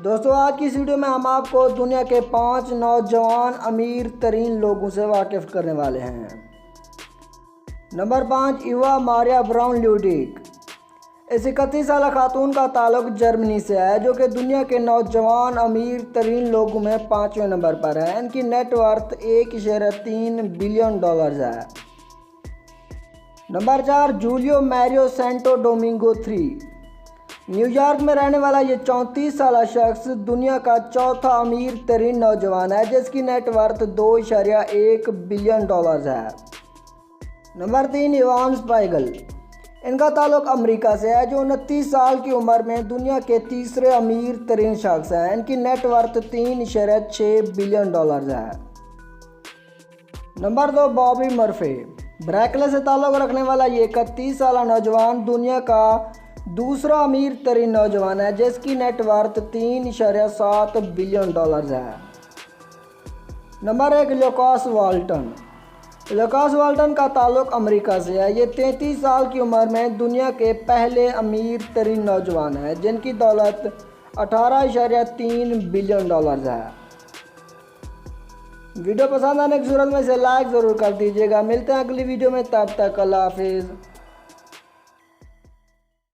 दोस्तों आज की इस वीडियो में हम आपको दुनिया के 5 नौजवान अमीर तरीन लोगों से वाकिफ करने वाले हैं। Number 5, Eva Maria Brown Ludic. इस 31 साल खातून का ताल्लुक जर्मनी से है, जो कि दुनिया के नौजवान अमीर तरीन लोगों में 5वें नंबर पर है। इनकी नेटवर्थ $1.3 बिलियन है। Number 4, Julio Mario Santo Domingo III। New York में रहने वाला ये 34 साल शख्स दुनिया का चौथा अमीर तरीन नौजवान है, जिसकी नेटवर्थ $2.1 बिलियन है। Number 3, Evan Spiegel. इनका ताल्लुक अमेरिका से है, जो 29 साल की उम्र में दुनिया के तीसरे अमीर तरीन शख्स हैं। इनकी नेटवर्थ $3.6 बिलियन है। Number 2, Bobby Murphy. ब्रैकले से ताल्लुक रखने वाला ये 31 साल नौजवान दुनिया का दूसरा अमीर तरीन नौजवान है, जिसकी नेटवर्थ $3.7 बिलियन है। Number 1, Lucas Walton. Lucas Walton का ताल्लुक अमेरिका से है। ये 33 साल की उम्र में दुनिया के पहले अमीर तरीन नौजवान है, जिनकी दौलत $18.3 बिलियन है। वीडियो पसंद आने की सूरत में इसे लाइक ज़रूर कर दीजिएगा। मिलते हैं अगली वीडियो में, तब तक अल्लाह हाफिज़।